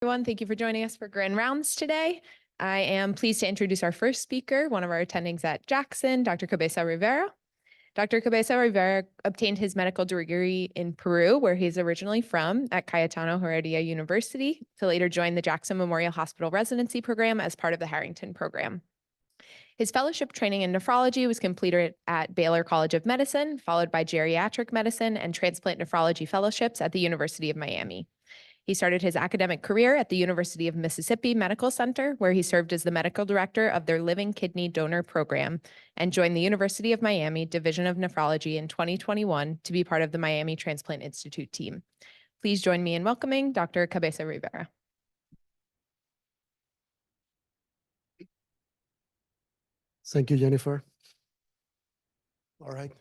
Everyone, thank you for joining us for Grand Rounds today. I am pleased to introduce our first speaker, one of our attendings at Jackson, Dr. Cabeza Rivera. Dr. Cabeza Rivera obtained his medical degree in Peru, where he's originally from, at Cayetano Heredia University, to later join the Jackson Memorial Hospital residency program as part of the Harrington program. His fellowship training in nephrology was completed at Baylor College of Medicine, followed by geriatric medicine and transplant nephrology fellowships at the University of Miami. He started his academic career at the University of Mississippi Medical Center, where he served as the medical director of their living kidney donor program, and joined the University of Miami Division of Nephrology in 2021 to be part of the Miami Transplant Institute team. Please join me in welcoming Dr. Cabeza Rivera. Thank you, Jennifer. All right.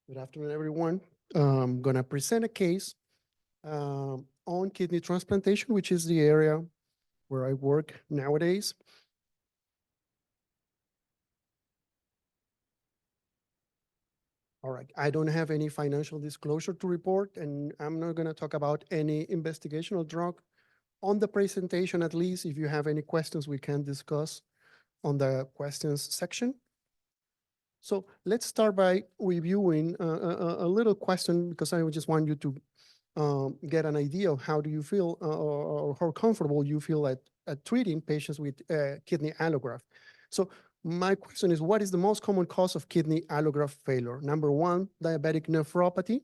Good afternoon, everyone. I'm going to present a case on kidney transplantation, which is the area where I work nowadays. All right, I don't have any financial disclosure to report, and I'm not going to talk about any investigational drug on the presentation. At least if you have any questions, we can discuss on the questions section. So let's start by reviewing a little question, because I just want you to get an idea of how do you feel or how comfortable you feel at treating patients with kidney allograft. So my question is, what is the most common cause of kidney allograft failure? Number one, diabetic nephropathy.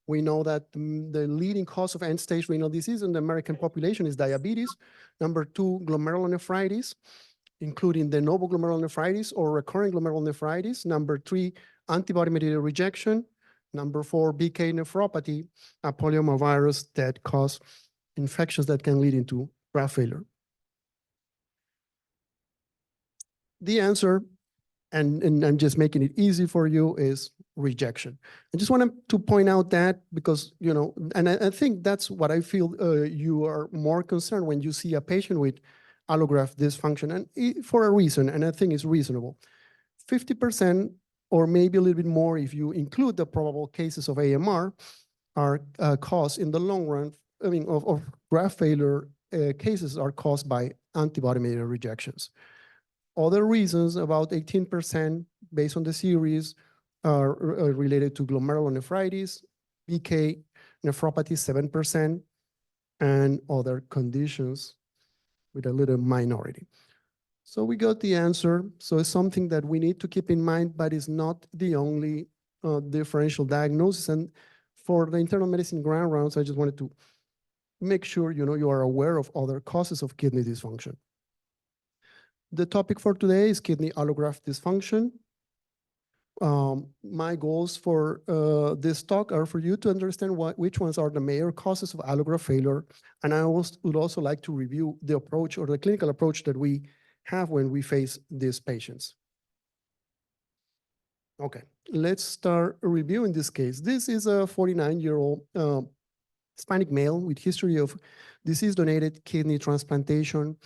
We know that the leading cause of end-stage renal disease in the American population is diabetes. Number two, glomerulonephritis, including de novo glomerulonephritis or recurrent glomerulonephritis. Number three, antibody-mediated rejection. Number four, BK nephropathy, a polyomavirus that cause infections that can lead into graft failure. The answer, and I'm just making it easy for you, is rejection. I just wanted to point out that because, you know, and I think that's what I feel you are more concerned when you see a patient with allograft dysfunction, and for a reason, and I think it's reasonable. 50%, or maybe a little bit more if you include the probable cases of AMR, are caused in the long run, I mean, of graft failure cases are caused by antibody-mediated rejections. Other reasons, about 18% based on the series, are related to glomerulonephritis, BK nephropathy, 7%, and other conditions with a little minority. So we got the answer. So it's something that we need to keep in mind, but it's not the only differential diagnosis. And for the internal medicine grand rounds, I just wanted to make sure you are aware of other causes of kidney dysfunction. The topic for today is kidney allograft dysfunction. My goals for this talk are for you to understand which ones are the major causes of allograft failure. And I would also like to review the approach or the clinical approach that we have when we face these patients. Okay, let's start reviewing this case. This is a 49-year-old Hispanic male with history of disease-donated kidney transplantation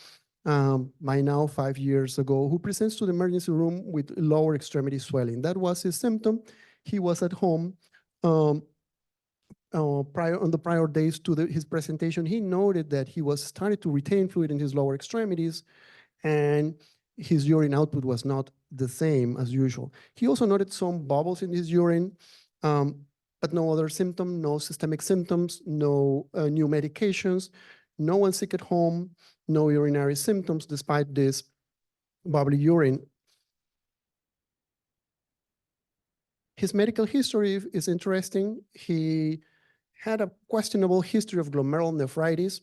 by now 5 years ago, who presents to the emergency room with lower extremity swelling. That was his symptom. He was at home on the prior days to his presentation. He noted that he was starting to retain fluid in his lower extremities, and his urine output was not the same as usual. He also noted some bubbles in his urine, but no other symptom, no systemic symptoms, no new medications, no one sick at home, no urinary symptoms despite this bubbly urine. His medical history is interesting. He had a questionable history of glomerulonephritis,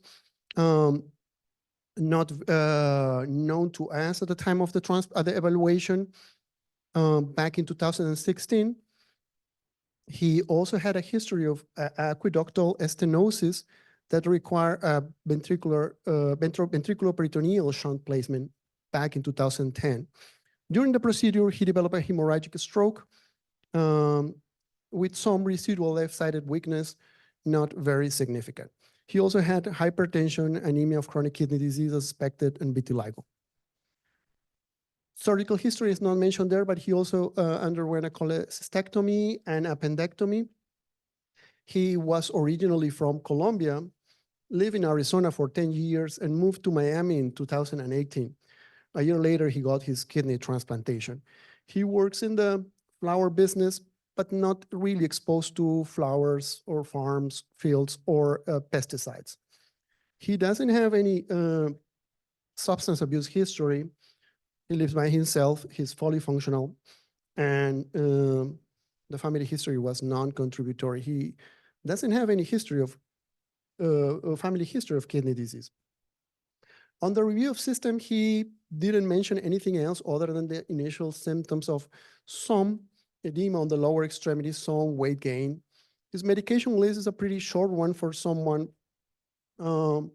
not known to us at the time of the evaluation back in 2016. He also had a history of aqueductal stenosis that required a ventriculoperitoneal shunt placement back in 2010. During the procedure, he developed a hemorrhagic stroke with some residual left-sided weakness, not very significant. He also had hypertension, anemia of chronic kidney disease suspected, and vitiligo. Surgical history is not mentioned there, but he also underwent a cholecystectomy and appendectomy. He was originally from Colombia, lived in Arizona for 10 years and moved to Miami in 2018. A year later, he got his kidney transplantation. He works in the flower business, but not really exposed to flowers or farms, fields, or pesticides. He doesn't have any substance abuse history. He lives by himself. He's fully functional. And the family history was non-contributory. He doesn't have any history of family history of kidney disease. On the review of system, he didn't mention anything else other than the initial symptoms of some edema on the lower extremities, some weight gain. His medication list is a pretty short one for someone, for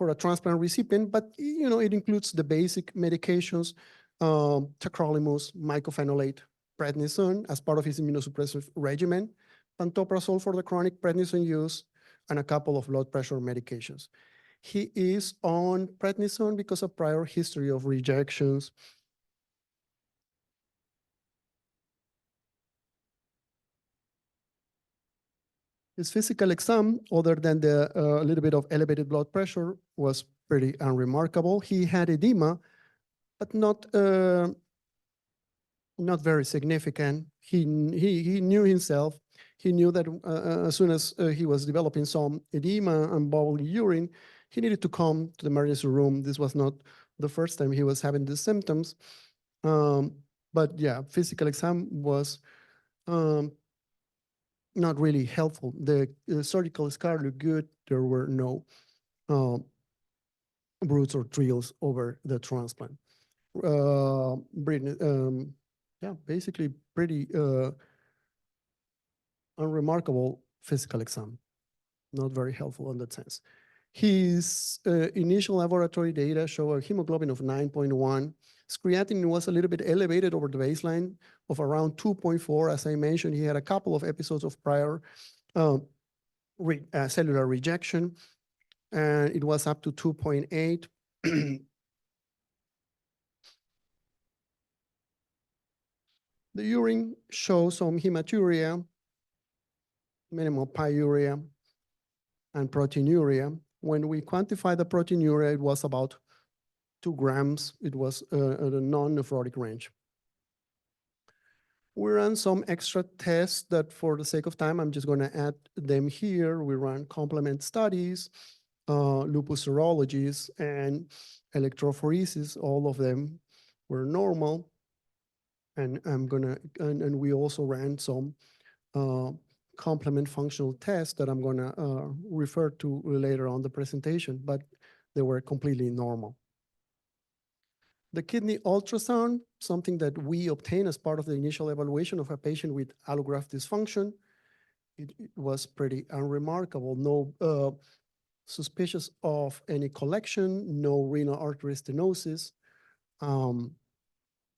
a transplant recipient, but it includes the basic medications, tacrolimus, mycophenolate, prednisone as part of his immunosuppressive regimen, pantoprazole for the chronic prednisone use, and a couple of blood pressure medications. He is on prednisone because of prior history of rejections. His physical exam, other than the little bit of elevated blood pressure, was pretty unremarkable. He had edema, but not very significant. He knew himself. He knew that as soon as he was developing some edema and bubbly urine, he needed to come to the emergency room. This was not the first time he was having these symptoms. But yeah, physical exam was not really helpful. The surgical scar looked good. There were no bruits or trills over the transplant. Yeah, basically pretty unremarkable physical exam. Not very helpful in that sense. His initial laboratory data show a hemoglobin of 9.1. Creatinine was a little bit elevated over the baseline of around 2.4. As I mentioned, he had a couple of episodes of prior cellular rejection, and it was up to 2.8. The urine shows some hematuria, minimal pyuria, and proteinuria. When we quantify the proteinuria, it was about 2 grams. It was at a non-nephrotic range. We ran some extra tests that, for the sake of time, I'm just going to add them here. We ran complement studies, lupus serologies, and electrophoresis. All of them were normal. And we also ran some complement functional tests that I'm going to refer to later on the presentation, but they were completely normal. The kidney ultrasound, something that we obtain as part of the initial evaluation of a patient with allograft dysfunction, it was pretty unremarkable. No suspicious of any collection, no renal artery stenosis,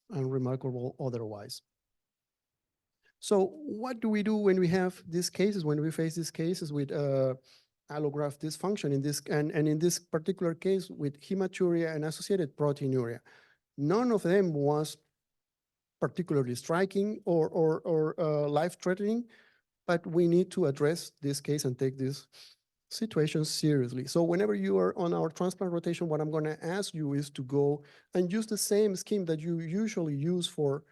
unremarkable otherwise. So what do we do when we have these cases, when we face these cases with allograft dysfunction and in this particular case with hematuria and associated proteinuria? None of them was particularly striking or life-threatening, but we need to address this case and take this situation seriously. So whenever you are on our transplant rotation, what I'm going to ask you is to go and use the same scheme that you usually use for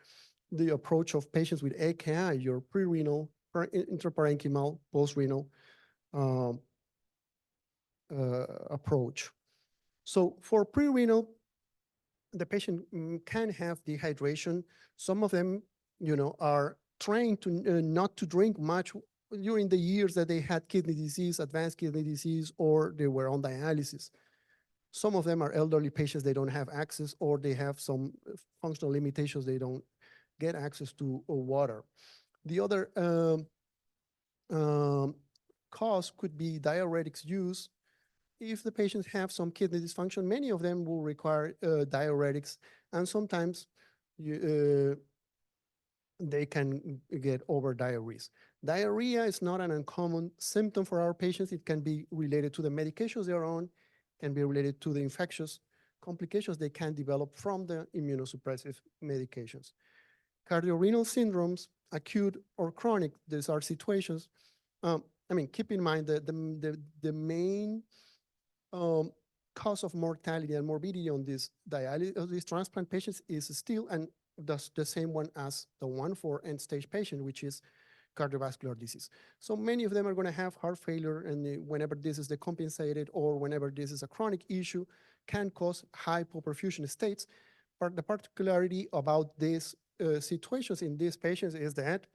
the approach of patients with AKI, your pre-renal, intraparenchymal, post-renal approach. So for pre-renal, the patient can have dehydration. Some of them, are trained to not to drink much during the years that they had kidney disease, advanced kidney disease, or they were on dialysis. Some of them are elderly patients. They don't have access, or they have some functional limitations. They don't get access to water. The other cause could be diuretics use. If the patients have some kidney dysfunction, many of them will require diuretics, and sometimes they can get over diuresis. Diarrhea is not an uncommon symptom for our patients. It can be related to the medications they're on, can be related to the infectious complications they can develop from the immunosuppressive medications. Cardiorenal syndromes, acute or chronic, these are situations I mean, keep in mind that the main cause of mortality and morbidity on this dialysis of these transplant patients is still and the same one as the one for end-stage patient, which is cardiovascular disease. So many of them are going to have heart failure, and whenever this is decompensated or whenever this is a chronic issue, can cause hypoperfusion states. But the particularity about these situations in these patients is that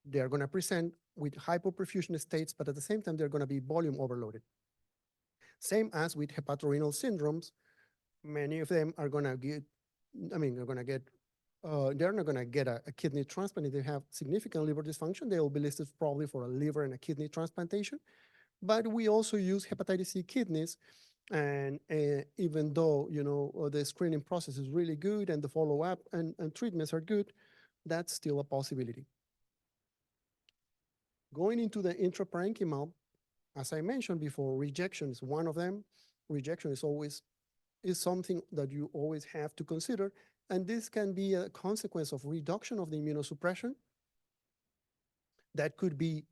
they're going to present with hypoperfusion states, but at the same time, they're going to be volume overloaded. Same as with hepatorenal syndromes, many of them are going to get, they're not going to get a kidney transplant. If they have significant liver dysfunction, they will be listed probably for a liver and a kidney transplantation. But we also use hepatitis C kidneys. And even though, the screening process is really good and the follow-up and treatments are good, that's still a possibility. Going into the intraparenchymal, as I mentioned before, rejection is one of them. Rejection is something that you always have to consider. And this can be a consequence of reduction of the immunosuppression that could be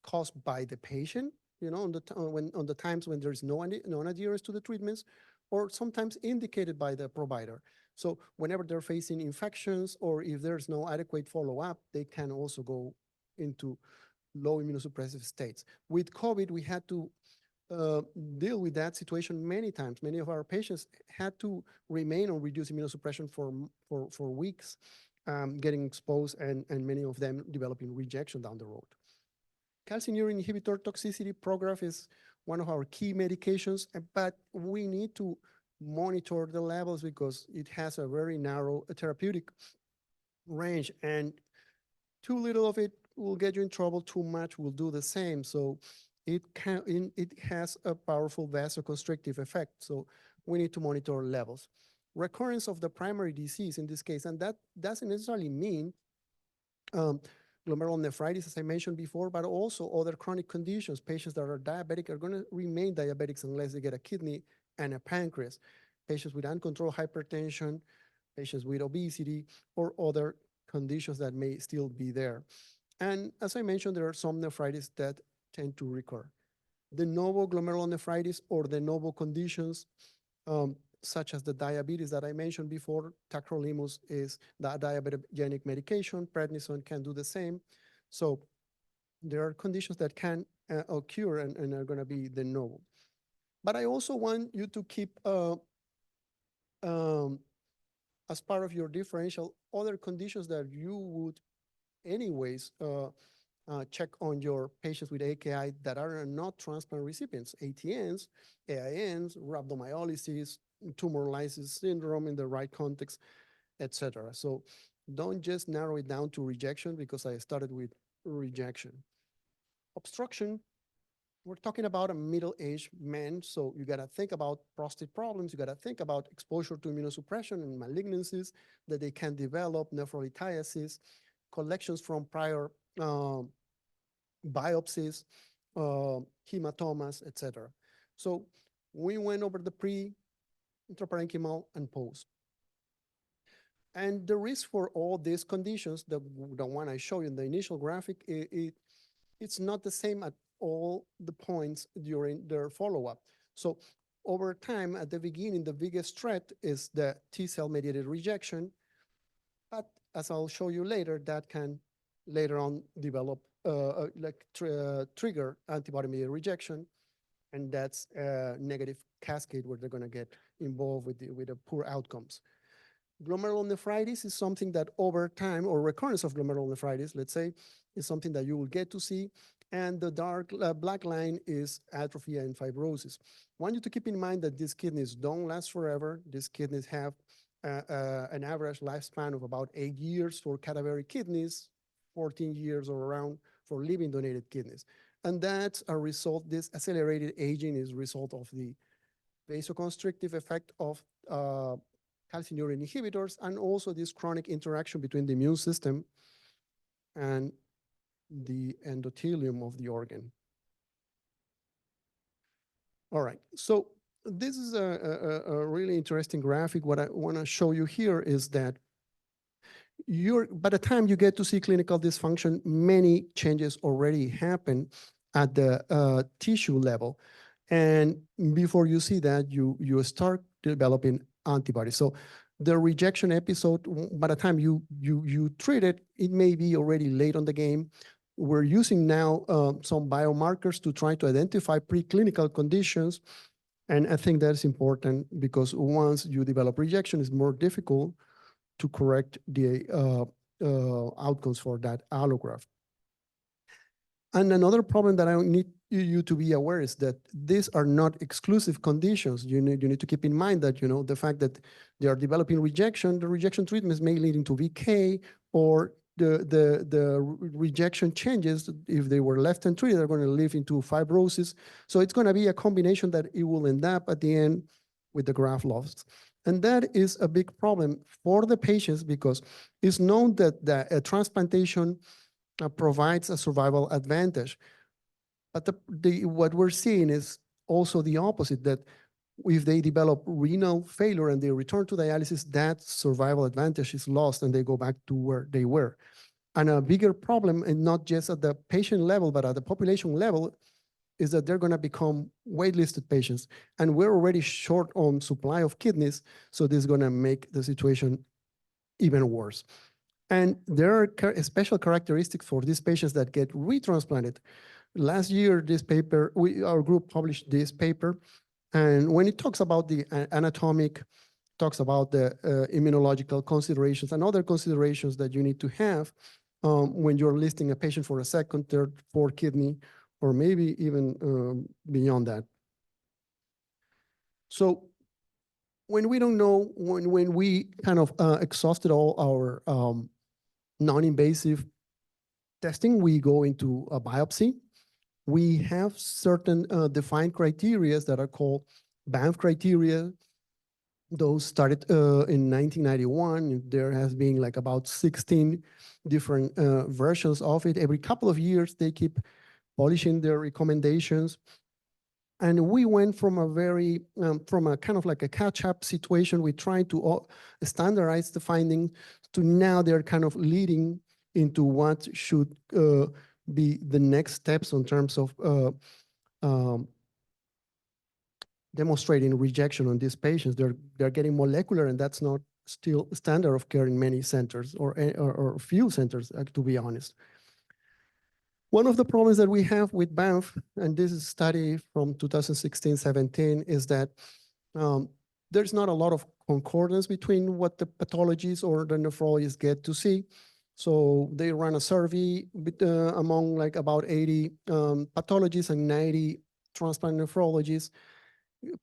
caused by the patient, on the times when there's no adherence to the treatments, or sometimes indicated by the provider. So whenever they're facing infections or if there's no adequate follow-up, they can also go into low immunosuppressive states. With COVID, we had to deal with that situation many times. Many of our patients had to remain on reduced immunosuppression for weeks, getting exposed, and many of them developing rejection down the road. Calcineurin inhibitor toxicity, Prograf is one of our key medications, but we need to monitor the levels because it has a very narrow therapeutic range, and too little of it will get you in trouble, too much will do the same. So it has a powerful vasoconstrictive effect. So we need to monitor levels. Recurrence of the primary disease in this case, and that doesn't necessarily mean glomerulonephritis, as I mentioned before, but also other chronic conditions. Patients that are diabetic are going to remain diabetics unless they get a kidney and a pancreas. Patients with uncontrolled hypertension, patients with obesity, or other conditions that may still be there. And as I mentioned, there are some nephritis that tend to recur. De novo glomerulonephritis or de novo conditions, such as the diabetes that I mentioned before, tacrolimus is the diabetogenic medication, prednisone can do the same. So there are conditions that can occur and are going to be de novo. But I also want you to keep, as part of your differential, other conditions that you would anyways check on your patients with AKI that are not transplant recipients, ATNs, AINs, rhabdomyolysis, tumor lysis syndrome in the right context, etc. So don't just narrow it down to rejection because I started with rejection. Obstruction, we're talking about a middle-aged man, so you gotta think about prostate problems, you gotta think about exposure to immunosuppression and malignancies that they can develop, nephrolithiasis, collections from prior biopsies, hematomas, etc. So we went over the pre, intraparenchymal, and post. And the risk for all these conditions, the one I showed you in the initial graphic, it's not the same at all the points during their follow-up. So over time, at the beginning, the biggest threat is the T-cell mediated rejection. But as I'll show you later, that can later on develop trigger antibody-mediated rejection, and that's a negative cascade where they're going to get involved with the poor outcomes. Glomerulonephritis is something that over time, or recurrence of glomerulonephritis, let's say, is something that you will get to see. And the dark black line is atrophy and fibrosis. I want you to keep in mind that these kidneys don't last forever. These kidneys have an average lifespan of about 8 years for cadaveric kidneys, 14 years or around for living donated kidneys. And that's a result, this accelerated aging is a result of the vasoconstrictive effect of calcineurin inhibitors and also this chronic interaction between the immune system and the endothelium of the organ. All right, so this is a really interesting graphic. What I want to show you here is that by the time you get to see clinical dysfunction, many changes already happen at the tissue level. And before you see that, you start developing antibodies. So the rejection episode, by the time you treat it, it may be already late on the game. We're using now some biomarkers to try to identify preclinical conditions. And I think that's important because once you develop rejection, it's more difficult to correct the outcomes for that allograft. And another problem that I need you to be aware is that these are not exclusive conditions. You need to keep in mind that, the fact that they are developing rejection, the rejection treatments may lead into VK, or the rejection changes, if they were left untreated, are going to lead into fibrosis. So it's going to be a combination that it will end up at the end with the graft loss. And that is a big problem for the patients because it's known that a transplantation provides a survival advantage. But what we're seeing is also the opposite, that if they develop renal failure and they return to dialysis, that survival advantage is lost and they go back to where they were. And a bigger problem, and not just at the patient level, but at the population level, is that they're going to become waitlisted patients. And we're already short on supply of kidneys, so this is going to make the situation even worse. And there are special characteristics for these patients that get retransplanted. Last year, our group published this paper, and when it talks about the anatomic, talks about the immunological considerations and other considerations that you need to have when you're listing a patient for a second, third, fourth kidney, or maybe even beyond that. So when we don't know, when we kind of exhausted all our non-invasive testing, we go into a biopsy. We have certain defined criteria that are called Banff criteria. Those started in 1991. There has been like about 16 different versions of it. Every couple of years, they keep polishing their recommendations. And we went from from a kind of like a catch-up situation. We tried to standardize the findings to now they're kind of leading into what should be the next steps in terms of demonstrating rejection on these patients. They're getting molecular, and that's not still standard of care in many centers or few centers, to be honest. One of the problems that we have with Banff, and this is a study from 2016-17, is that there's not a lot of concordance between what the pathologists or the nephrologists get to see. So they run a survey among like about 80 pathologists and 90 transplant nephrologists.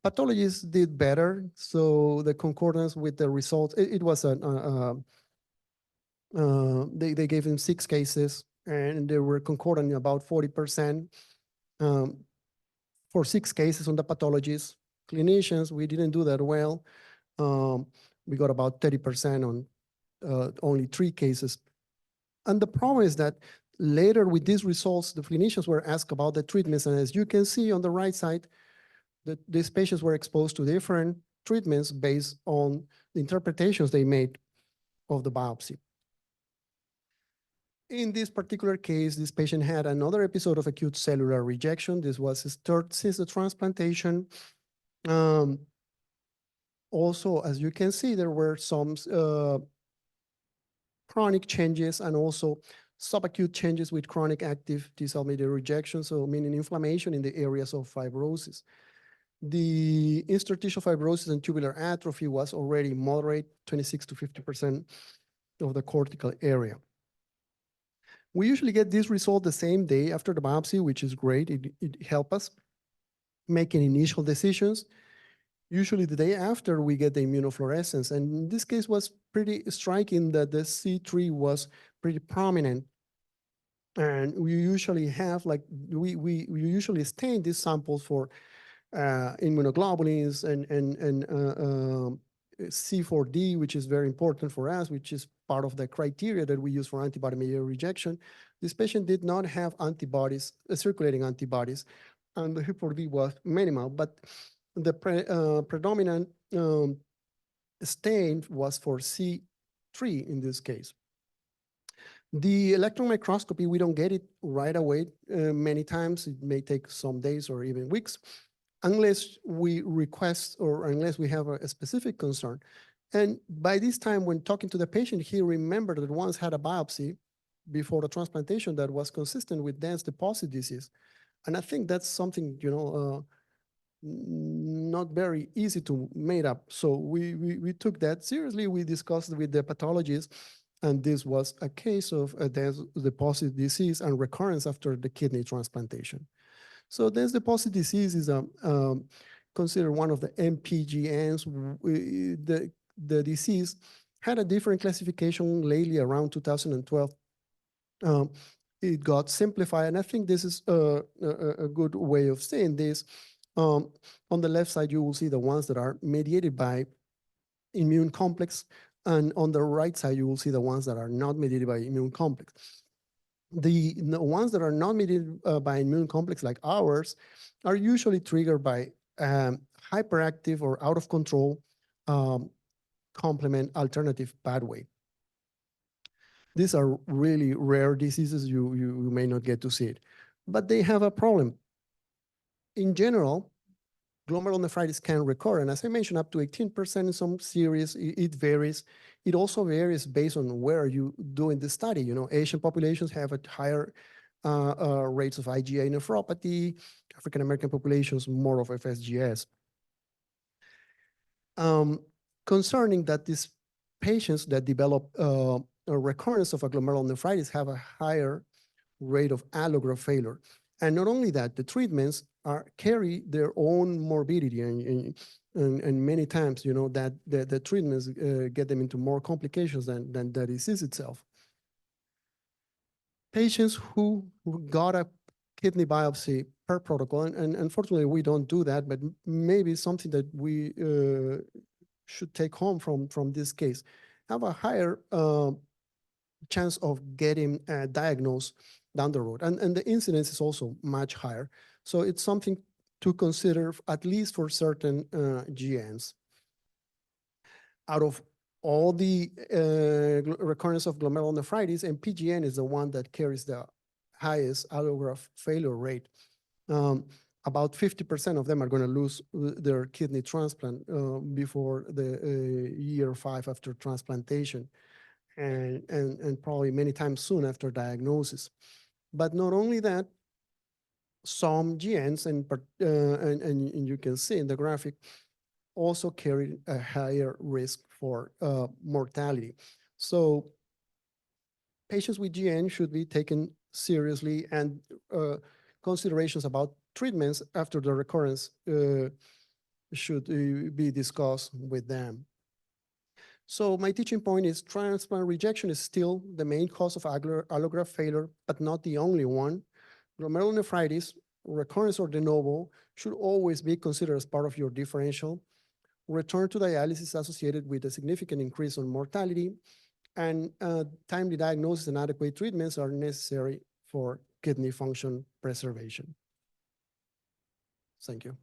Pathologists did better, so the concordance with the results, it was they gave them 6 cases, and they were concordant about 40% for 6 cases on the pathologists. Clinicians, we didn't do that well. We got about 30% on only 3 cases. And the problem is that later with these results, the clinicians were asked about the treatments, and as you can see on the right side, that these patients were exposed to different treatments based on the interpretations they made of the biopsy. In this particular case, this patient had another episode of acute cellular rejection. This was his 3rd since the transplantation. Also, as you can see, there were some chronic changes and also subacute changes with chronic active T-cell mediated rejection, so meaning inflammation in the areas of fibrosis. The interstitial fibrosis and tubular atrophy was already moderate, 26 to 50% of the cortical area. We usually get this result the same day after the biopsy, which is great. It helps us making initial decisions. Usually the day after, we get the immunofluorescence. And in this case, was pretty striking that the C3 was pretty prominent. And we usually have, like, we usually stain these samples for immunoglobulins and C4D, which is very important for us, which is part of the criteria that we use for antibody-mediated rejection. This patient did not have antibodies, circulating antibodies, and the C4D was minimal, but the predominant stain was for C3 in this case. The electron microscopy, we don't get it right away. Many times it may take some days or even weeks, unless we request or unless we have a specific concern. And by this time, when talking to the patient, he remembered that once had a biopsy before the transplantation that was consistent with dense deposit disease. And I think that's something, not very easy to make up. So we took that seriously. We discussed with the pathologist, and this was a case of a dense deposit disease and recurrence after the kidney transplantation. So dense deposit disease is considered one of the MPGNs. The disease had a different classification lately around 2012. It got simplified, and I think this is a good way of saying this. On the left side, you will see the ones that are mediated by immune complex, and on the right side, you will see the ones that are not mediated by immune complex. The ones that are not mediated by immune complex, like ours, are usually triggered by hyperactive or out of control complement alternative pathway. These are really rare diseases. You may not get to see it, but they have a problem. In general, glomerulonephritis can recur, and as I mentioned, up to 18% in some series. It varies. It also varies based on where you doing the study. Asian populations have a higher rates of IgA nephropathy. African American populations more of FSGS. Concerning that these patients that develop a recurrence of a glomerulonephritis have a higher rate of allograft failure. And not only that, the treatments carry their own morbidity, and many times, that the treatments get them into more complications than the disease itself. Patients who got a kidney biopsy per protocol, and unfortunately we don't do that, but maybe something that we should take home from this case, have a higher chance of getting diagnosed down the road. And the incidence is also much higher. So it's something to consider, at least for certain GNs. Out of all the recurrence of glomerulonephritis, and PGN is the one that carries the highest allograft failure rate. About 50% of them are going to lose their kidney transplant before the year 5 after transplantation, and probably many times soon after diagnosis. But not only that, some GNs, and you can see in the graphic, also carry a higher risk for mortality. So patients with GN should be taken seriously, and considerations about treatments after the recurrence should be discussed with them. So my teaching point is transplant rejection is still the main cause of allograft failure, but not the only one. Glomerulonephritis, recurrence or de novo, should always be considered as part of your differential. Return to dialysis associated with a significant increase in mortality, and timely diagnosis and adequate treatments are necessary for kidney function preservation. Thank you.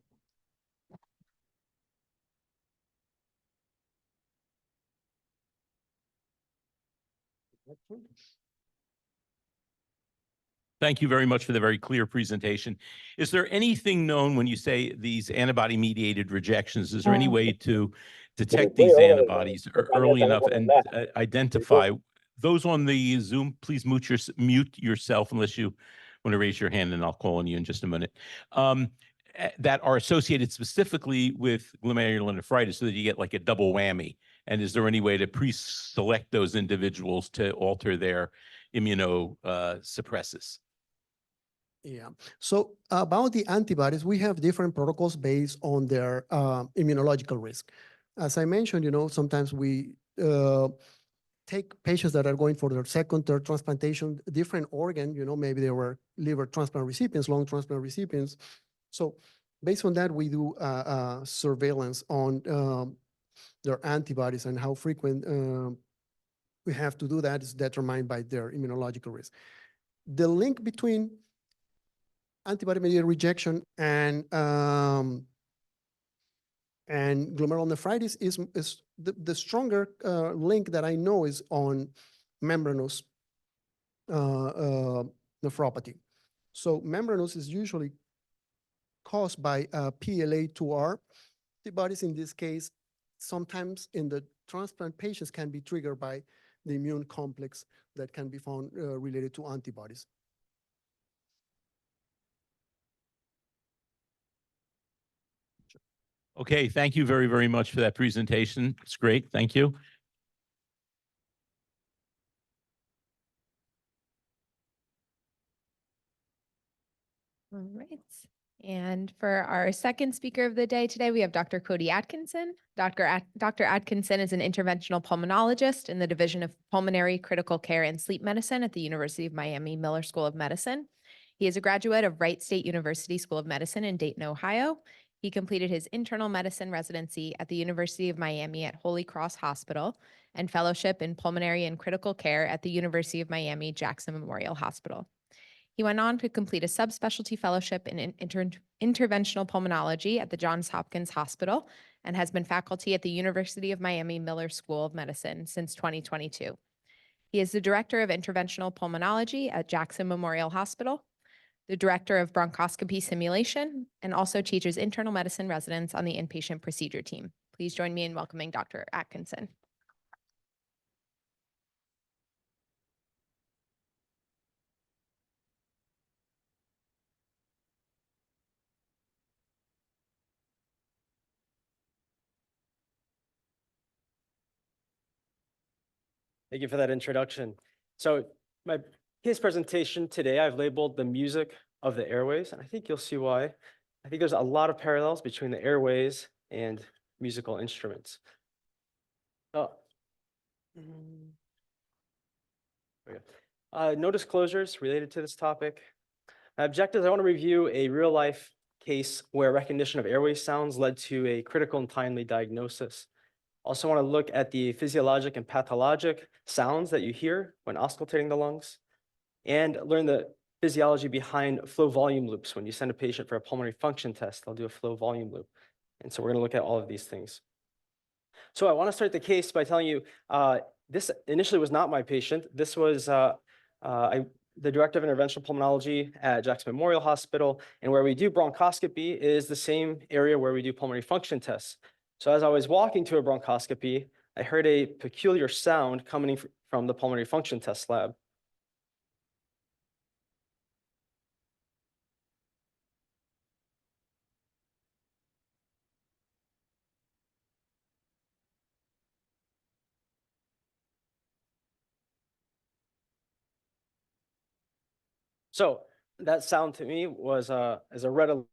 Thank you very much for the very clear presentation. Is there anything known when you say these antibody-mediated rejections? Is there any way to detect these antibodies early enough and identify those on the Zoom? Please mute yourself unless you want to raise your hand, and I'll call on you in just a minute. That are associated specifically with glomerulonephritis, so that you get like a double whammy. And is there any way to pre-select those individuals to alter their immunosuppressants? Yeah. So about the antibodies, we have different protocols based on their immunological risk. As I mentioned, sometimes we take patients that are going for their second, third transplantation, different organ, maybe they were liver transplant recipients, lung transplant recipients. So based on that, we do surveillance on their antibodies, and how frequent we have to do that is determined by their immunological risk. The link between antibody-mediated rejection and glomerulonephritis is the stronger link that I know is on membranous nephropathy. So membranous is usually caused by PLA2R antibodies. In this case, sometimes in the transplant patients can be triggered by the immune complex that can be found related to antibodies. Okay, thank you very, very much for that presentation. It's great. Thank you. All right. And for our second speaker of the day today, we have Dr. Cody Adkinson. Dr. Adkinson is an interventional pulmonologist in the Division of Pulmonary Critical Care and Sleep Medicine at the University of Miami Miller School of Medicine. He is a graduate of Wright State University School of Medicine in Dayton, Ohio. He completed his internal medicine residency at the University of Miami at Holy Cross Hospital and fellowship in pulmonary and critical care at the University of Miami Jackson Memorial Hospital. He went on to complete a subspecialty fellowship in interventional pulmonology at the Johns Hopkins Hospital and has been faculty at the University of Miami Miller School of Medicine since 2022. He is the director of interventional pulmonology at Jackson Memorial Hospital, the director of bronchoscopy simulation, and also teaches internal medicine residents on the inpatient procedure team. Please join me in welcoming Dr. Atkinson. Thank you for that introduction. So my case presentation today, I've labeled the music of the airways, and I think you'll see why. I think there's a lot of parallels between the airways and musical instruments. Oh. No disclosures related to this topic. My objectives, I want to review a real life case where recognition of airway sounds led to a critical and timely diagnosis. Also want to look at the physiologic and pathologic sounds that you hear when auscultating the lungs, and learn the physiology behind flow volume loops. When you send a patient for a pulmonary function test, they'll do a flow volume loop. And so we're going to look at all of these things. So I want to start the case by telling you, this initially was not my patient. This was the director of interventional pulmonology at Jackson Memorial Hospital, and where we do bronchoscopy is the same area where we do pulmonary function tests. So as I was walking to a bronchoscopy, I heard a peculiar sound coming from the pulmonary function test lab. So that sound to me was as a red alert.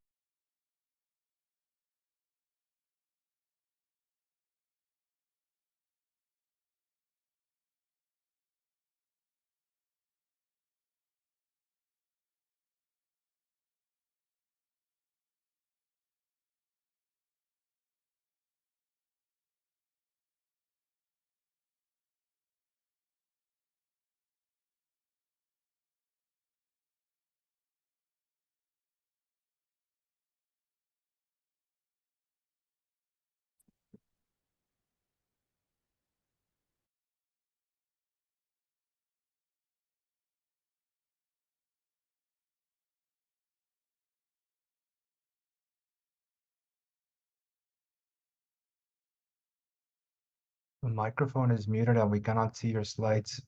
The microphone is muted and we cannot see your slides.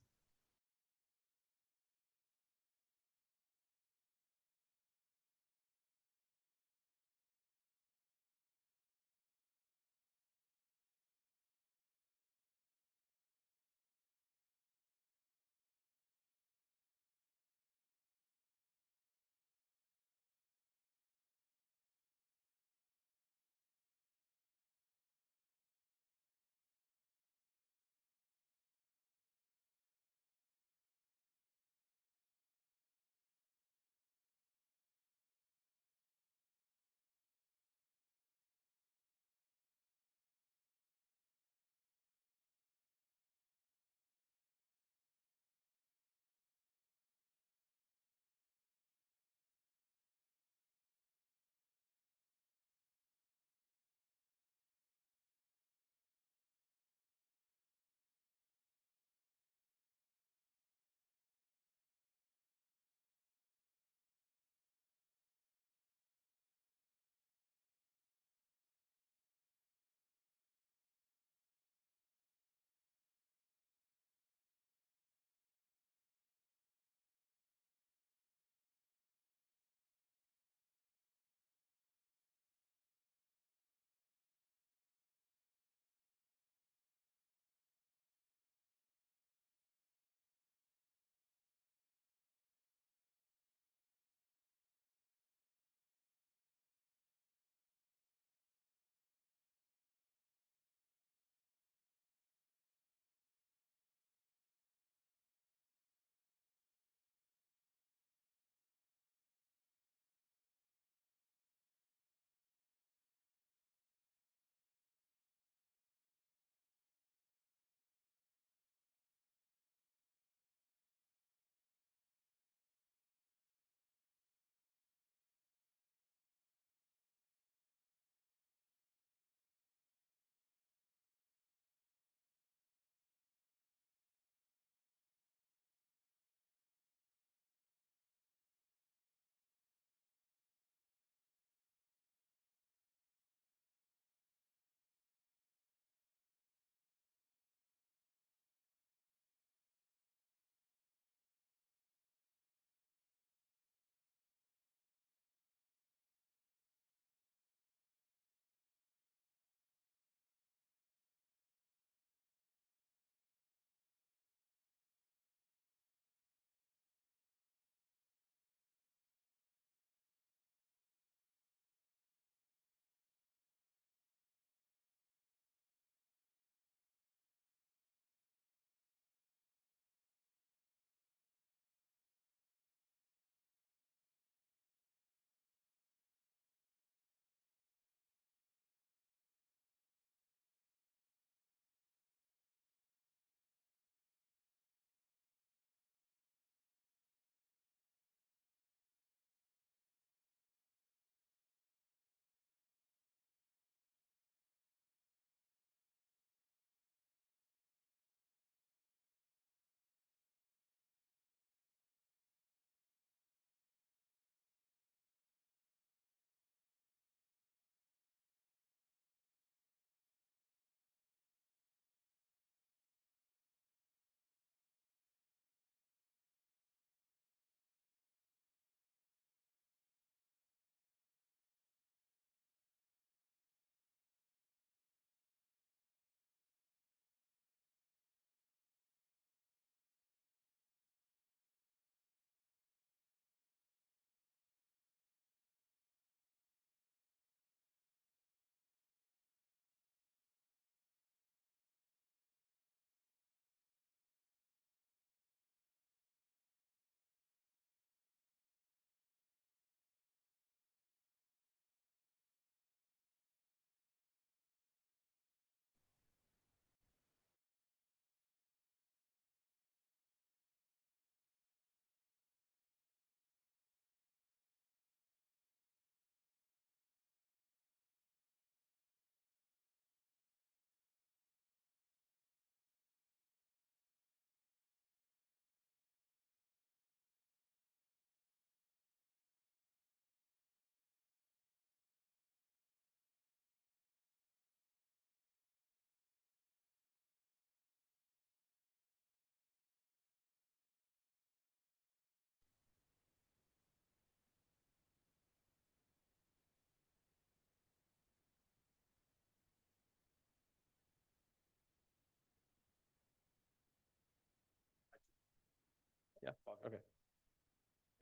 Okay.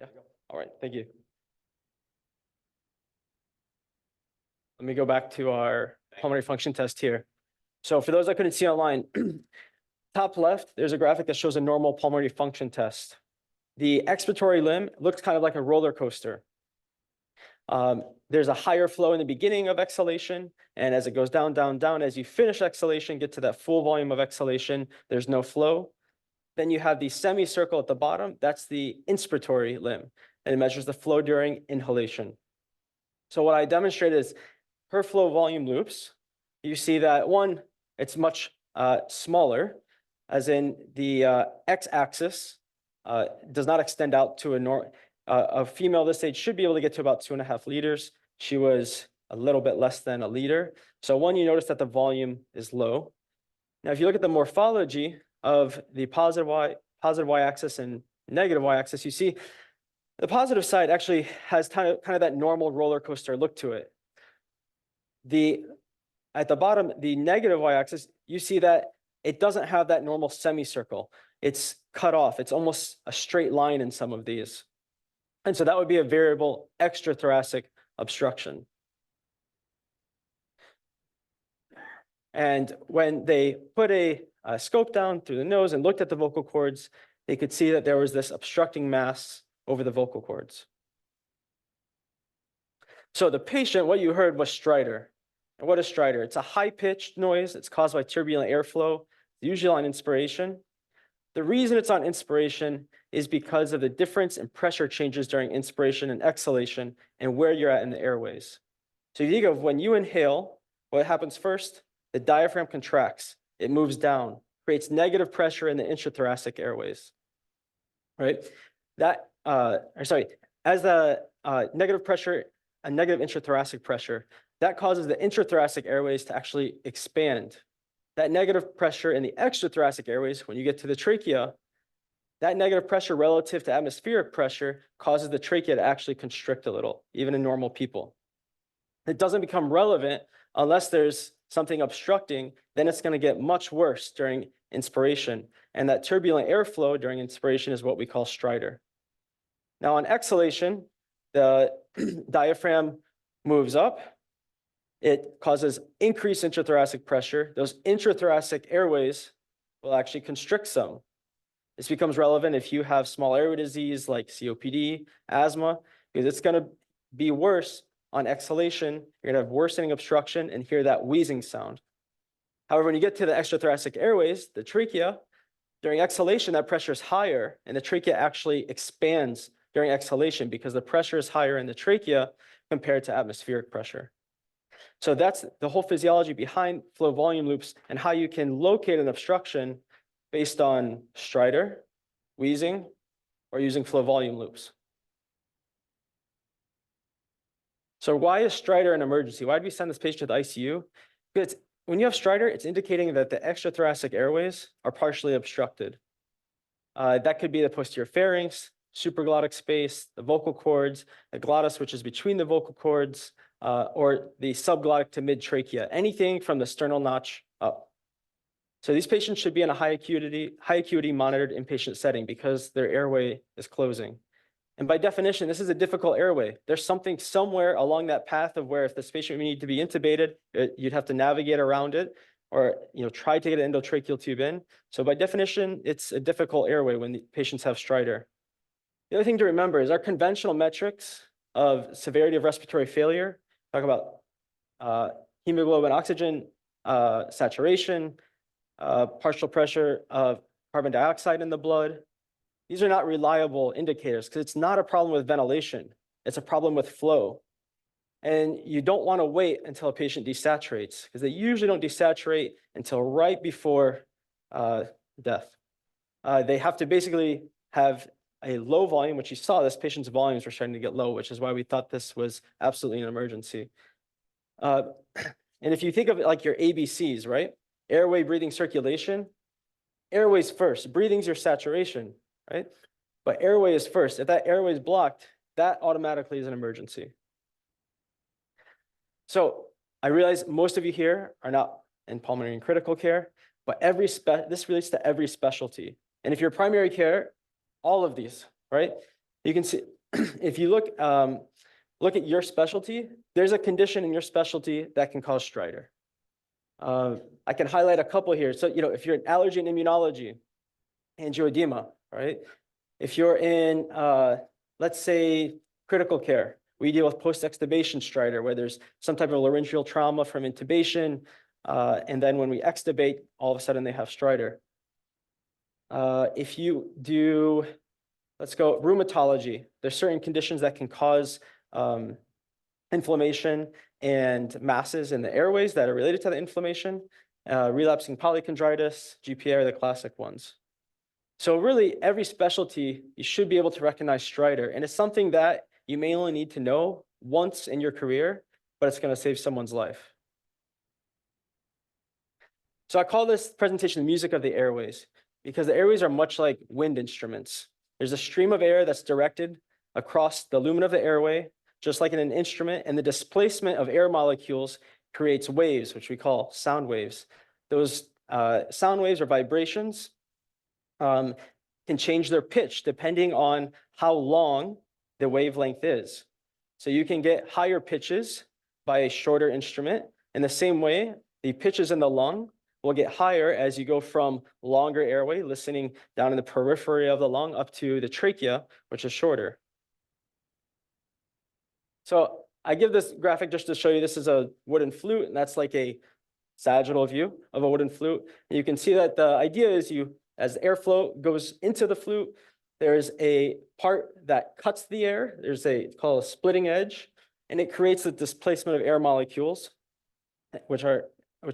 Yeah, all right, thank you. Let me go back to our pulmonary function test here. So for those that couldn't see online, top left, there's a graphic that shows a normal pulmonary function test. The expiratory limb looks kind of like a roller coaster. There's a higher flow in the beginning of exhalation, and as it goes down, down, down, as you finish exhalation, get to that full volume of exhalation, there's no flow. Then you have the semicircle at the bottom, that's the inspiratory limb, and it measures the flow during inhalation. So what I demonstrated is per flow volume loops. You see that one, it's much smaller, as in the x-axis does not extend out to a female this age should be able to get to about 2.5 liters. She was a little bit less than a liter. So one, you notice that the volume is low. Now, if you look at the morphology of the positive y-axis and negative y-axis, you see the positive side actually has kind of that normal roller coaster look to it. At the bottom, the negative y-axis, you see that it doesn't have that normal semicircle. It's cut off. It's almost a straight line in some of these. And so that would be a variable extrathoracic obstruction. And when they put a scope down through the nose and looked at the vocal cords, they could see that there was this obstructing mass over the vocal cords. So the patient, what you heard was stridor. And what is stridor? It's a high-pitched noise. It's caused by turbulent airflow, usually on inspiration. The reason it's on inspiration is because of the difference in pressure changes during inspiration and exhalation and where you're at in the airways. So you think of when you inhale, what happens first? The diaphragm contracts. It moves down, creates negative pressure in the intrathoracic airways, right? As the negative pressure, a negative intrathoracic pressure, that causes the intrathoracic airways to actually expand. That negative pressure in the extrathoracic airways, when you get to the trachea, that negative pressure relative to atmospheric pressure causes the trachea to actually constrict a little, even in normal people. It doesn't become relevant unless there's something obstructing, then it's going to get much worse during inspiration. And that turbulent airflow during inspiration is what we call stridor. Now on exhalation, the diaphragm moves up. It causes increased intrathoracic pressure. Those intrathoracic airways will actually constrict some. This becomes relevant if you have small airway disease like COPD, asthma, because it's going to be worse on exhalation. You're going to have worsening obstruction and hear that wheezing sound. However, when you get to the extrathoracic airways, the trachea, during exhalation, that pressure is higher, and the trachea actually expands during exhalation because the pressure is higher in the trachea compared to atmospheric pressure. So that's the whole physiology behind flow volume loops and how you can locate an obstruction based on stridor, wheezing, or using flow volume loops. So why is stridor an emergency? Why did we send this patient to the ICU? Because when you have stridor, it's indicating that the extrathoracic airways are partially obstructed. That could be the posterior pharynx, supraglottic space, the vocal cords, the glottis, which is between the vocal cords, or the subglottic to mid-trachea, anything from the sternal notch up. So these patients should be in a high acuity monitored inpatient setting because their airway is closing. And by definition, this is a difficult airway. There's something somewhere along that path of where if this patient would need to be intubated, you'd have to navigate around it or try to get an endotracheal tube in. So by definition, it's a difficult airway when the patients have stridor. The other thing to remember is our conventional metrics of severity of respiratory failure, talk about hemoglobin oxygen saturation, partial pressure of carbon dioxide in the blood. These are not reliable indicators because it's not a problem with ventilation. It's a problem with flow. And you don't want to wait until a patient desaturates because they usually don't desaturate until right before death. They have to basically have a low volume, which you saw this patient's volumes were starting to get low, which is why we thought this was absolutely an emergency. And if you think of it like your ABCs, right? Airway, breathing, circulation. Airway's first. Breathing's your saturation, right? But airway is first. If that airway is blocked, that automatically is an emergency. So I realize most of you here are not in pulmonary and critical care, but this relates to every specialty. And if you're primary care, all of these, right? You can see, if you look at your specialty, there's a condition in your specialty that can cause stridor. I can highlight a couple here. So, if you're in allergy and immunology, angioedema, right? If you're in, let's say, critical care, we deal with post-extubation stridor, where there's some type of laryngeal trauma from intubation, and then when we extubate, all of a sudden they have stridor. If you do, let's go rheumatology, there's certain conditions that can cause inflammation and masses in the airways that are related to the inflammation. Relapsing polychondritis, GPA are the classic ones. So really, every specialty, you should be able to recognize stridor. And it's something that you may only need to know once in your career, but it's going to save someone's life. So I call this presentation the music of the airways, because the airways are much like wind instruments. There's a stream of air that's directed across the lumen of the airway, just like in an instrument, and the displacement of air molecules creates waves, which we call sound waves. Those sound waves or vibrations can change their pitch depending on how long the wavelength is. So you can get higher pitches by a shorter instrument. In the same way, the pitches in the lung will get higher as you go from longer airway, listening down in the periphery of the lung, up to the trachea, which is shorter. So I give this graphic just to show you this is a wooden flute, and that's like a sagittal view of a wooden flute. And you can see that the idea is as airflow goes into the flute, there's a part that cuts the air. There's it's called a splitting edge, and it creates the displacement of air molecules, which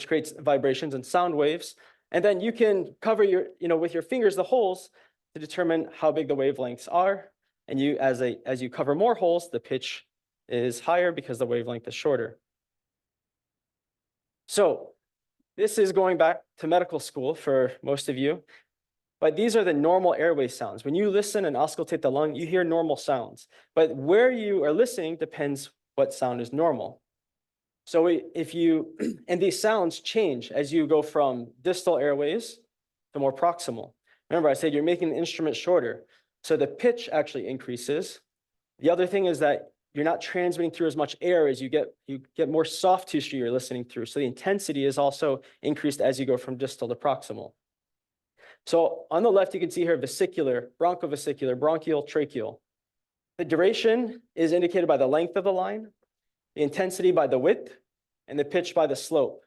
creates vibrations and sound waves. And then you can cover with your fingers the holes to determine how big the wavelengths are. And as you cover more holes, the pitch is higher because the wavelength is shorter. So this is going back to medical school for most of you, but these are the normal airway sounds. When you listen and auscultate the lung, you hear normal sounds, but where you are listening depends what sound is normal. So and these sounds change as you go from distal airways to more proximal. Remember, I said you're making the instrument shorter, so the pitch actually increases. The other thing is that you're not transmitting through as much air as you get more soft tissue you're listening through. So the intensity is also increased as you go from distal to proximal. So on the left, you can see here vesicular, bronchovesicular, bronchial, tracheal. The duration is indicated by the length of the line, the intensity by the width, and the pitch by the slope.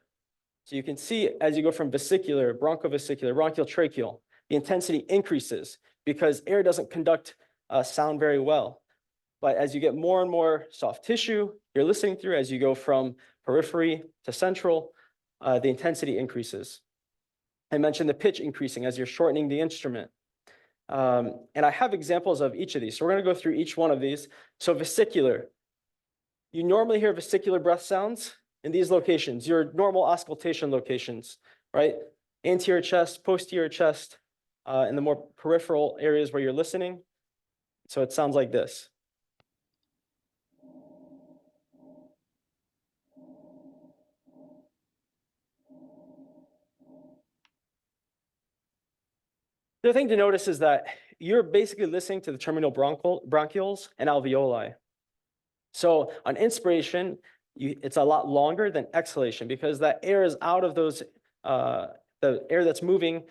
So you can see as you go from vesicular, bronchovesicular, bronchial, tracheal, the intensity increases because air doesn't conduct sound very well. But as you get more and more soft tissue you're listening through, as you go from periphery to central, the intensity increases. I mentioned the pitch increasing as you're shortening the instrument. And I have examples of each of these. So we're going to go through each one of these. So vesicular. You normally hear vesicular breath sounds in these locations, your normal auscultation locations, right? Anterior chest, posterior chest, in the more peripheral areas where you're listening. So it sounds like this. The other thing to notice is that you're basically listening to the terminal bronchioles and alveoli. So on inspiration, it's a lot longer than exhalation because that air is out of those, the air that's moving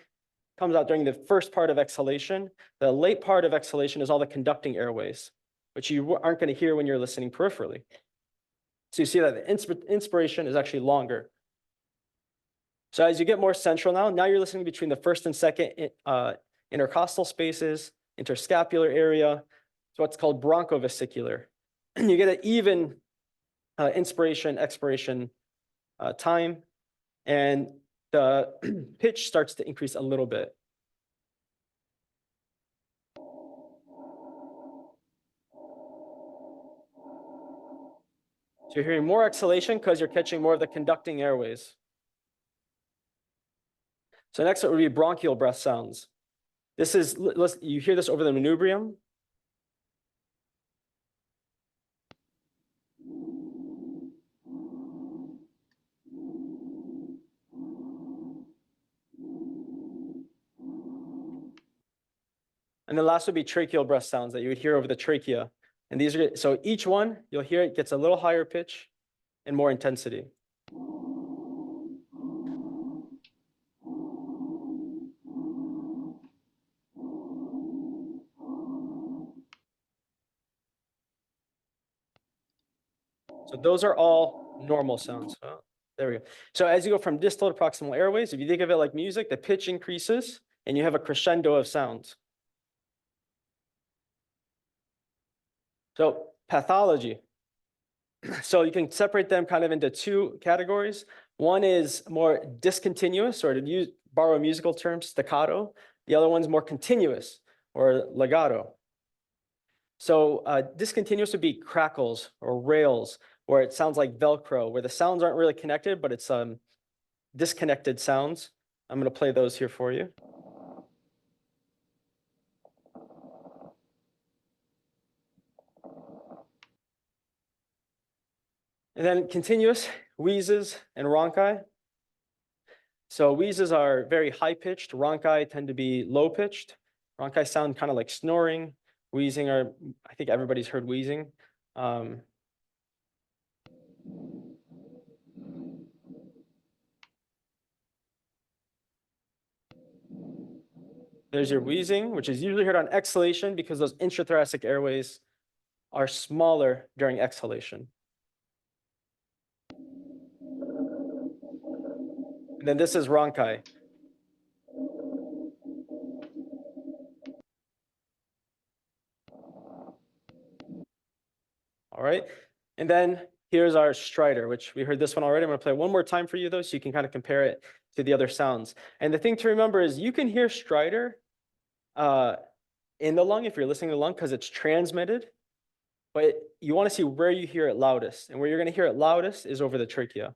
comes out during the first part of exhalation. The late part of exhalation is all the conducting airways, which you aren't going to hear when you're listening peripherally. So you see that the inspiration is actually longer. So as you get more central now you're listening between the first and second intercostal spaces, interscapular area. It's what's called bronchovesicular. You get an even inspiration, expiration time, and the pitch starts to increase a little bit. So you're hearing more exhalation because you're catching more of the conducting airways. So next it would be bronchial breath sounds. This is, you hear this over the manubrium. And then last would be tracheal breath sounds that you would hear over the trachea. And these are, so each one, you'll hear it gets a little higher pitch and more intensity. So those are all normal sounds. Oh, there we go. So as you go from distal to proximal airways, if you think of it like music, the pitch increases and you have a crescendo of sounds. So pathology. So you can separate them kind of into two categories. One is more discontinuous, or to borrow a musical term, staccato. The other one's more continuous, or legato. So discontinuous would be crackles or rails, where it sounds like Velcro, where the sounds aren't really connected, but it's disconnected sounds. I'm going to play those here for you. And then continuous, wheezes and rhonchi. So wheezes are very high-pitched. Rhonchi tend to be low-pitched. Rhonchi sound kind of like snoring. Wheezing are, I think everybody's heard wheezing. There's your wheezing, which is usually heard on exhalation because those intrathoracic airways are smaller during exhalation. And then this is rhonchi. All right. And then here's our stridor, which we heard this one already. I'm going to play one more time for you, though, so you can kind of compare it to the other sounds. And the thing to remember is you can hear stridor in the lung if you're listening to the lung because it's transmitted. But you want to see where you hear it loudest. And where you're going to hear it loudest is over the trachea.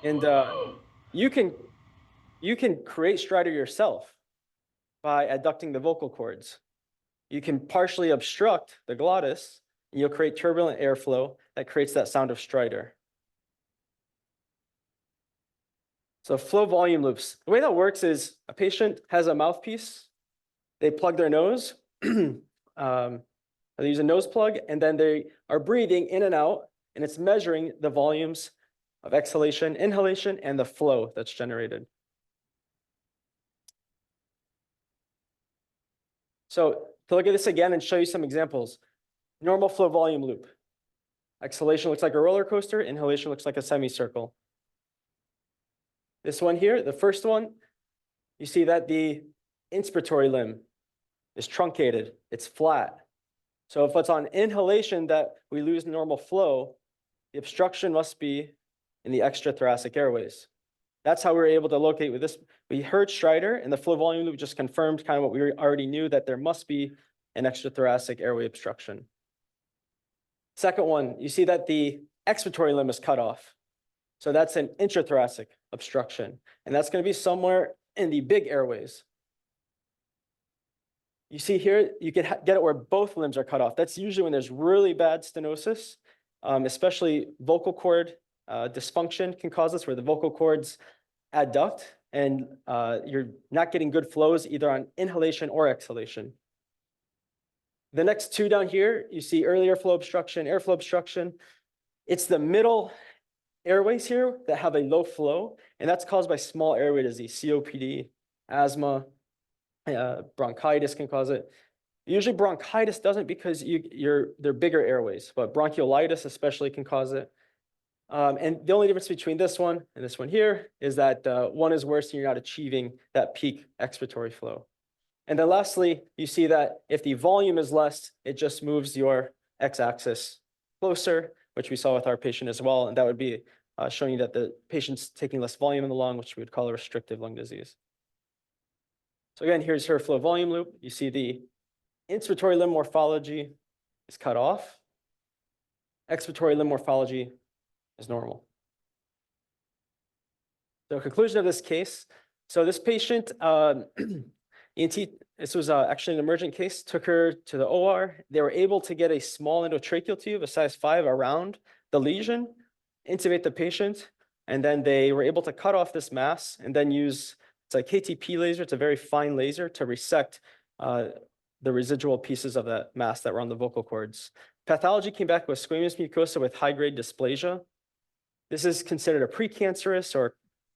And you can create stridor yourself by adducting the vocal cords. You can partially obstruct the glottis, and you'll create turbulent airflow that creates that sound of stridor. So flow volume loops. The way that works is a patient has a mouthpiece. They plug their nose. They use a nose plug, and then they are breathing in and out, and it's measuring the volumes of exhalation, inhalation, and the flow that's generated. So to look at this again and show you some examples. Normal flow volume loop. Exhalation looks like a roller coaster. Inhalation looks like a semicircle. This one here, the first one, you see that the inspiratory limb is truncated. It's flat. So if it's on inhalation that we lose normal flow, the obstruction must be in the extrathoracic airways. That's how we were able to locate with this. We heard stridor, and the flow volume loop just confirmed kind of what we already knew, that there must be an extrathoracic airway obstruction. Second one, you see that the expiratory limb is cut off. So that's an intrathoracic obstruction, and that's going to be somewhere in the big airways. You see here, you can get it where both limbs are cut off. That's usually when there's really bad stenosis, especially vocal cord dysfunction can cause this, where the vocal cords adduct and you're not getting good flows either on inhalation or exhalation. The next two down here, you see early airflow obstruction, airflow obstruction. It's the middle airways here that have a low flow, and that's caused by small airway disease, COPD, asthma, bronchitis can cause it. Usually bronchitis doesn't because they're bigger airways, but bronchiolitis especially can cause it. And the only difference between this one and this one here is that one is worse and you're not achieving that peak expiratory flow. And then lastly, you see that if the volume is less, it just moves your x-axis closer, which we saw with our patient as well. And that would be showing you that the patient's taking less volume in the lung, which we would call a restrictive lung disease. So again, here's her flow volume loop. You see the inspiratory limb morphology is cut off. Expiratory limb morphology is normal. So conclusion of this case. So this patient ENT, this was actually an emergent case, took her to the OR. They were able to get a small endotracheal tube, a size 5, around the lesion, intubate the patient, and then they were able to cut off this mass and then use, it's a KTP laser, it's a very fine laser, to resect the residual pieces of that mass that were on the vocal cords. Pathology came back with squamous mucosa with high-grade dysplasia. This is considered a precancerous or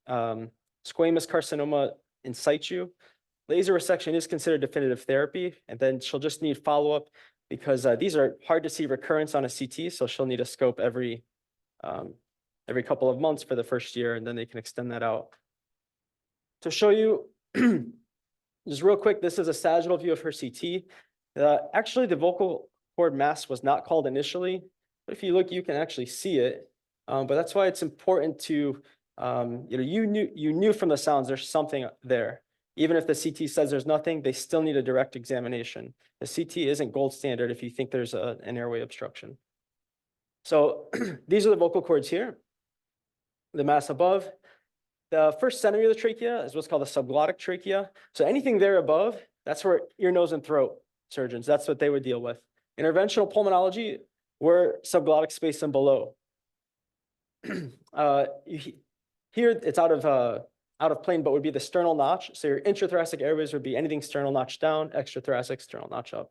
squamous carcinoma in situ. Laser resection is considered definitive therapy, and then she'll just need follow-up because these are hard to see recurrence on a CT, so she'll need a scope every couple of months for the first year, and then they can extend that out. To show you, just real quick, this is a sagittal view of her CT. Actually, the vocal cord mass was not called initially, but if you look, you can actually see it. But that's why it's important to, you knew from the sounds there's something there. Even if the CT says there's nothing, they still need a direct examination. The CT isn't gold standard if you think there's an airway obstruction. So these are the vocal cords here, the mass above. The first centimeter of the trachea is what's called the subglottic trachea. So anything there above, that's where ear, nose, and throat surgeons, that's what they would deal with. Interventional pulmonology, we're subglottic space and below. Here it's out of plane, but would be the sternal notch. So your intrathoracic airways would be anything sternal notch down, extrathoracic sternal notch up.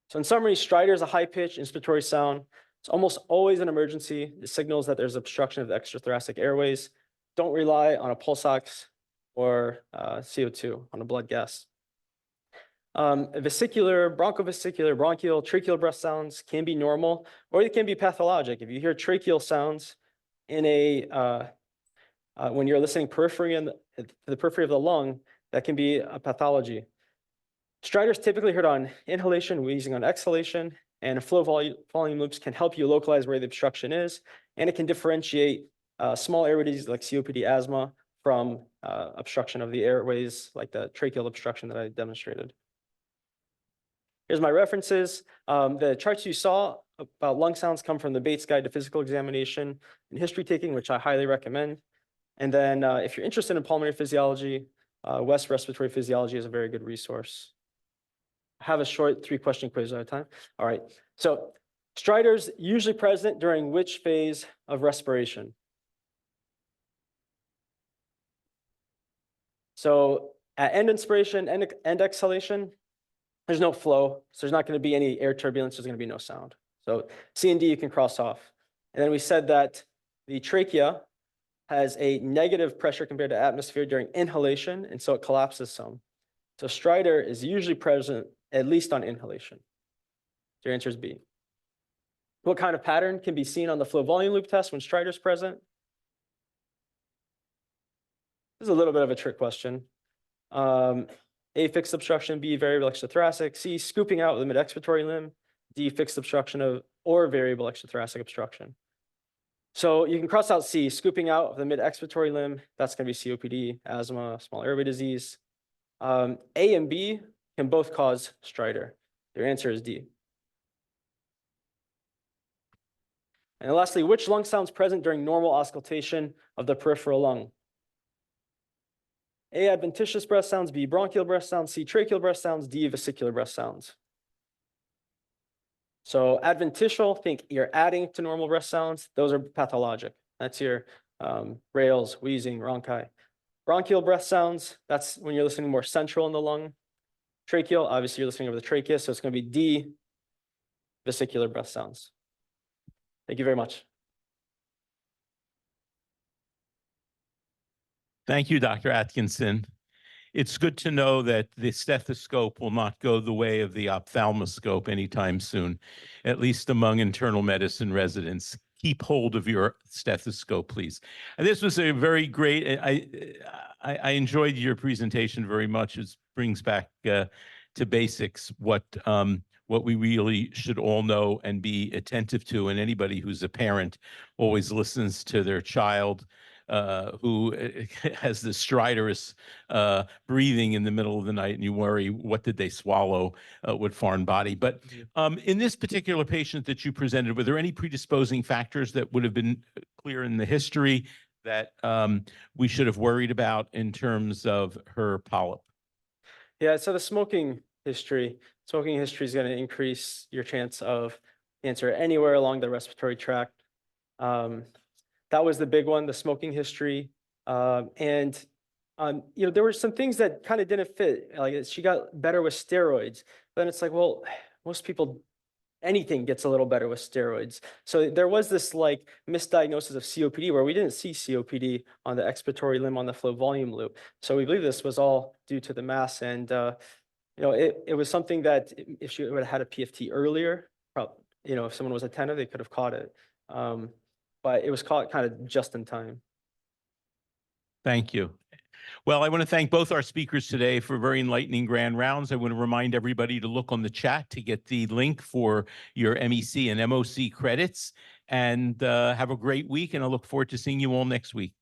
So in summary, stridor is a high-pitched inspiratory sound. It's almost always an emergency. It signals that there's obstruction of the extrathoracic airways. Don't rely on a pulse ox or CO2 on a blood gas. Vesicular, bronchovesicular, bronchial, tracheal breath sounds can be normal, or they can be pathologic. If you hear tracheal sounds in when you're listening to the periphery of the lung, that can be a pathology. Stridor is typically heard on inhalation, wheezing on exhalation, and flow volume loops can help you localize where the obstruction is, and it can differentiate small airway disease like COPD, asthma from obstruction of the airways, like the tracheal obstruction that I demonstrated. Here's my references. The charts you saw about lung sounds come from the Bates Guide to Physical Examination and History Taking, which I highly recommend. And then if you're interested in pulmonary physiology, West Respiratory Physiology is a very good resource. I have a short 3-question quiz at a time. All right, so stridor's usually present during which phase of respiration? So at end inspiration, end exhalation, there's no flow, so there's not going to be any air turbulence, there's going to be no sound. So C and D you can cross off. And then we said that the trachea has a negative pressure compared to atmosphere during inhalation, and so it collapses some. So stridor is usually present at least on inhalation. So your answer is B. What kind of pattern can be seen on the flow volume loop test when stridor is present? This is a little bit of a trick question. A, fixed obstruction, B, variable extrathoracic, C, scooping out with the mid-expiratory limb, D, fixed obstruction or variable extrathoracic obstruction. So you can cross out C, scooping out of the mid-expiratory limb, that's going to be COPD, asthma, small airway disease. A and B can both cause stridor. Your answer is D. And lastly, which lung sounds present during normal auscultation of the peripheral lung? A, adventitious breath sounds, B, bronchial breath sounds, C, tracheal breath sounds, D, vesicular breath sounds. So adventitial, think you're adding to normal breath sounds. Those are pathologic. That's your rales, wheezing, rhonchi. Bronchial breath sounds, that's when you're listening more central in the lung. Tracheal, obviously you're listening over the trachea, so it's going to be D, vesicular breath sounds. Thank you very much. Thank you, Dr. Atkinson. It's good to know that the stethoscope will not go the way of the ophthalmoscope anytime soon, at least among internal medicine residents. Keep hold of your stethoscope, please. And this was a very great, I enjoyed your presentation very much. It brings back to basics what we really should all know and be attentive to. And anybody who's a parent always listens to their child who has this stridorous breathing in the middle of the night, and you worry, what did they swallow with foreign body? But in this particular patient that you presented, were there any predisposing factors that would have been clear in the history that we should have worried about in terms of her polyp? Yeah, so the smoking history is going to increase your chance of cancer anywhere along the respiratory tract. That was the big one, the smoking history. There were some things that kind of didn't fit. Like she got better with steroids, but then it's like, well, most people, anything gets a little better with steroids. So there was this like misdiagnosis of COPD where we didn't see COPD on the expiratory limb on the flow volume loop. So we believe this was all due to the mass. And, it was something that if she would have had a PFT earlier, if someone was attentive, they could have caught it. But it was caught kind of just in time. Thank you. Well, I want to thank both our speakers today for very enlightening grand rounds. I want to remind everybody to look on the chat to get the link for your MEC and MOC credits. And have a great week, and I look forward to seeing you all next week.